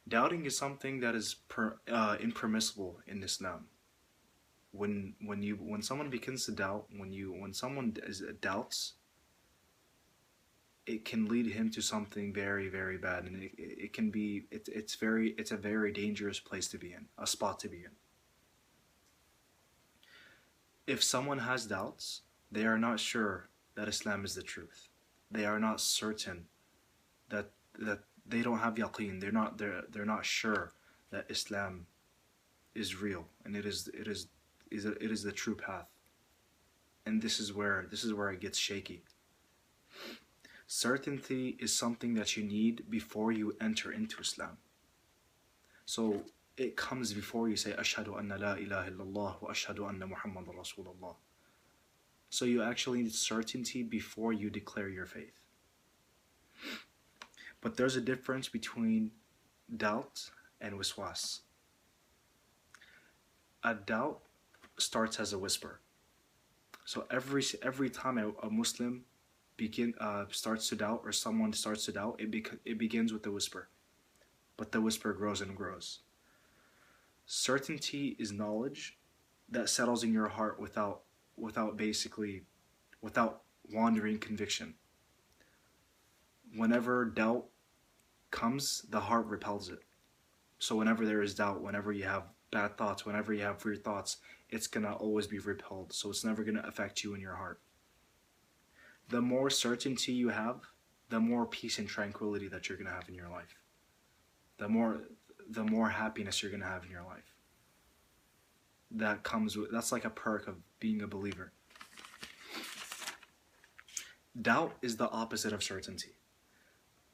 Doubting is something that is impermissible in Islam. When someone begins to doubt, when someone doubts, it can lead him to something very, very bad, and it can be it's a very dangerous place to be in, a spot to be in. If someone has doubts, they are not sure that Islam is the truth. They are not certain that they don't have yaqeen. They're not sure that Islam is real and it is the true path. And this is where it gets shaky. Certainty is something that you need before you enter into Islam. So it comes before you say Ashhadu anna la ilaha illallah wa ashhadu anna Muhammadan Rasulullah. So you actually need certainty before you declare your faith. But there's a difference between doubt and wiswas. A doubt starts as a whisper. So every time a Muslim starts to doubt, or someone starts to doubt, it begins with a whisper. But the whisper grows and grows. Certainty is knowledge that settles in your heart without wandering conviction. Whenever doubt comes, the heart repels it. So whenever there is doubt, whenever you have bad thoughts, whenever you have weird thoughts, it's gonna always be repelled. So it's never gonna affect you in your heart. The more certainty you have, the more peace and tranquility that you're gonna have in your life. The more happiness you're gonna have in your life. That's like a perk of being a believer. Doubt is the opposite of certainty.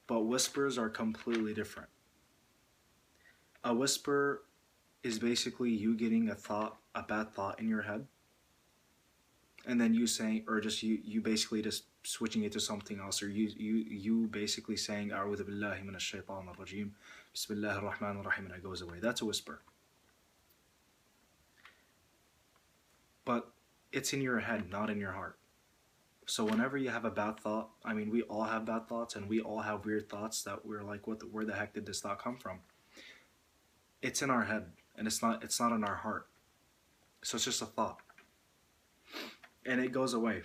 But whispers are completely different. A whisper is basically you getting a bad thought in your head, and then you saying, or just you basically just switching it to something else, or you basically saying A'udhu billahi minash shaitanir rajim, Bismillahir Rahmanir Rahim, and it goes away. That's a whisper. But it's in your head, not in your heart. So whenever you have a bad thought, I mean, we all have bad thoughts, and we all have weird thoughts that we're like, where the heck did this thought come from? It's in our head, and it's not in our heart. So it's just a thought. And it goes away.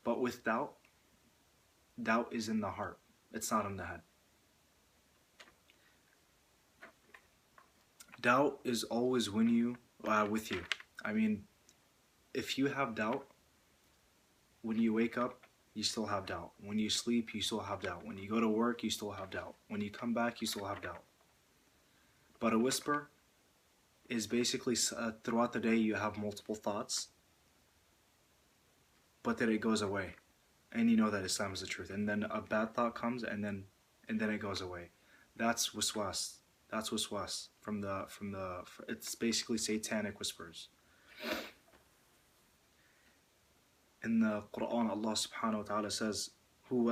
But with doubt is in the heart. It's not in the head. Doubt is always with you. I mean, if you have doubt, when you wake up, you still have doubt. When you sleep, you still have doubt. When you go to work, you still have doubt. When you come back, you still have doubt. But a whisper is basically throughout the day you have multiple thoughts, but then it goes away, and you know that Islam is the truth. And then a bad thought comes, and then it goes away. That's waswas. That's waswas it's basically satanic whispers. In the Quran, Allah subhanahu wa ta'ala says, who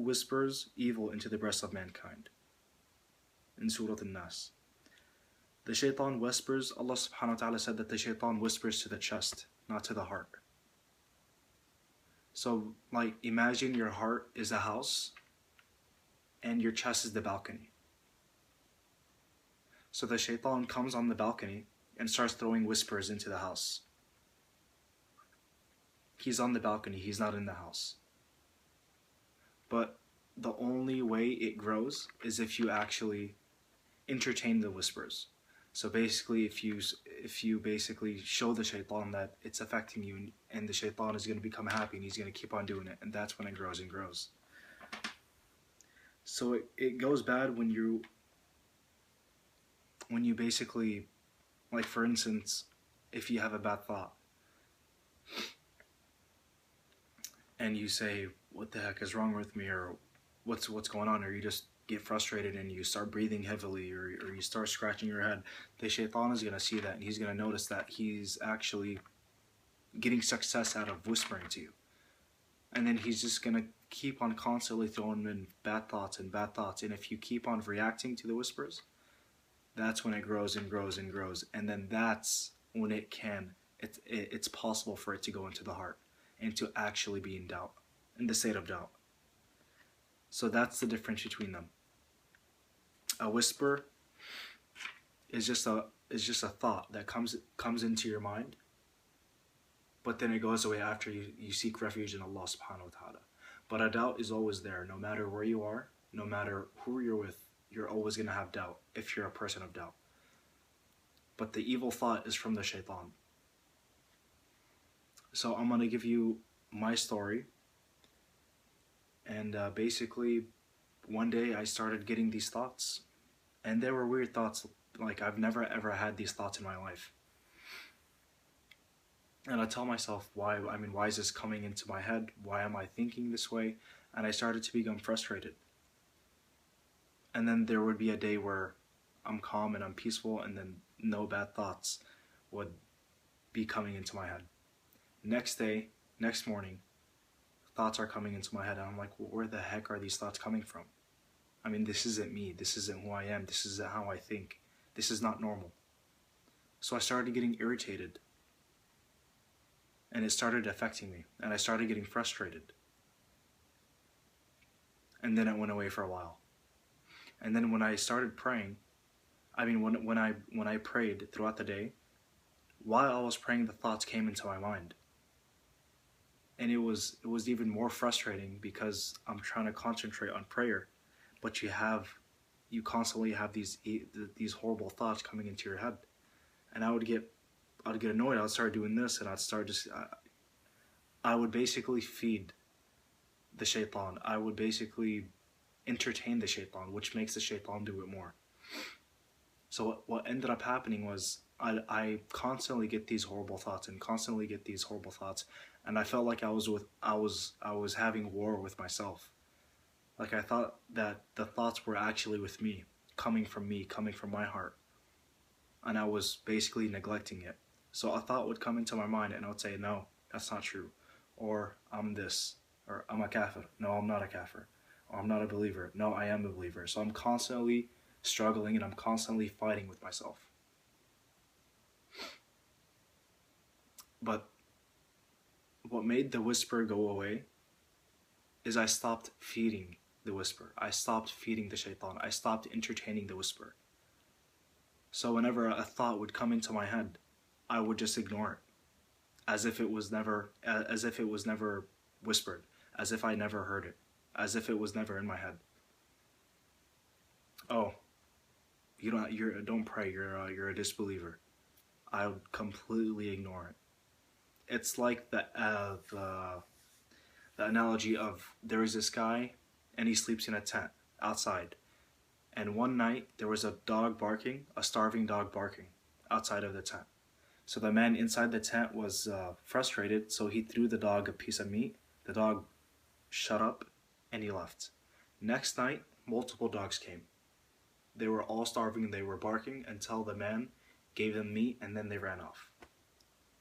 whispers evil into the breast of mankind? In Surah An-Nas. The shaitan whispers, Allah subhanahu wa ta'ala said that the shaitan whispers to the chest, not to the heart. So, like, imagine your heart is a house, and your chest is the balcony. So the shaitan comes on the balcony and starts throwing whispers into the house. He's on the balcony, he's not in the house. But the only way it grows is if you actually entertain the whispers. So basically, if you basically show the shaitan that it's affecting you, and the shaitan is going to become happy and he's going to keep on doing it, and that's when it grows and grows. So it goes bad when you basically, like, for instance, if you have a bad thought and you say, what the heck is wrong with me, or what's going on, or you just get frustrated and you start breathing heavily, or you start scratching your head, the shaitan is going to see that, and he's going to notice that he's actually getting success out of whispering to you. And then he's just going to keep on constantly throwing in bad thoughts and bad thoughts. And if you keep on reacting to the whispers, that's when it grows and grows and grows. And then that's when it's possible for it to go into the heart and to actually be in doubt, in the state of doubt. So that's the difference between them. A whisper is just a thought that comes into your mind, but then it goes away after you seek refuge in Allah subhanahu wa ta'ala. But a doubt is always there, no matter where you are, no matter who you're with, you're always gonna have doubt if you're a person of doubt. But the evil thought is from the shaitan. So I'm gonna give you my story. And basically, one day I started getting these thoughts. And they were weird thoughts. Like, I've never ever had these thoughts in my life. And I tell myself, why is this coming into my head? Why am I thinking this way? And I started to become frustrated. And then there would be a day where I'm calm and I'm peaceful, and then no bad thoughts would be coming into my head. Next day, next morning, thoughts are coming into my head, and I'm like, well, where the heck are these thoughts coming from? I mean, this isn't me. This isn't who I am. This isn't how I think. This is not normal. So I started getting irritated. And it started affecting me. And I started getting frustrated. And then it went away for a while. And then when I started praying, when I prayed throughout the day, while I was praying, the thoughts came into my mind. And it was even more frustrating because I'm trying to concentrate on prayer, but you constantly have these horrible thoughts coming into your head. And I'd get annoyed. I'd start doing this, and I would basically feed the shaitan. I would basically entertain the shaitan, which makes the shaitan do it more. So what ended up happening was I constantly get these horrible thoughts, and I felt like I was having war with myself. Like, I thought that the thoughts were actually with me, coming from my heart, and I was basically neglecting it. So a thought would come into my mind, and I would say, no, that's not true, or I'm this, or I'm a kafir. No, I'm not a kafir. Or I'm not a believer. No, I am a believer. So I'm constantly struggling, and I'm constantly fighting with myself. But what made the whisper go away is I stopped feeding the whisper. I stopped feeding the shaitan. I stopped entertaining the whisper. So whenever a thought would come into my head, I would just ignore it, as if it was never whispered, as if I never heard it, as if it was never in my head. Oh, you don't pray. You're a disbeliever. I would completely ignore it. It's like the analogy of, there is this guy, and he sleeps in a tent outside. And one night there was a starving dog barking outside of the tent. So the man inside the tent was frustrated, so he threw the dog a piece of meat. The dog shut up, and he left. Next night, multiple dogs came. They were all starving, and they were barking until the man gave them meat, and then they ran off.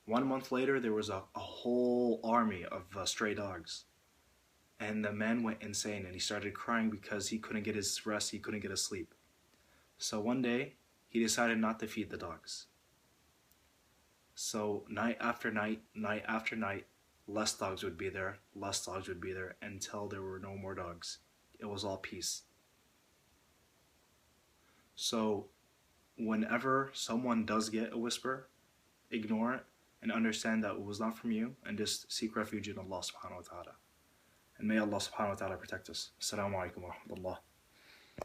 1 month later, there was a whole army of stray dogs. And the man went insane, and he started crying because he couldn't get his rest, he couldn't get his sleep. So one day, he decided not to feed the dogs. So night after night, less dogs would be there, until there were no more dogs. It was all peace. So whenever someone does get a whisper, ignore it and understand that it was not from you, and just seek refuge in Allah subhanahu wa ta'ala. And may Allah subhanahu wa ta'ala protect us. Assalamu alaikum wa rahmatullah.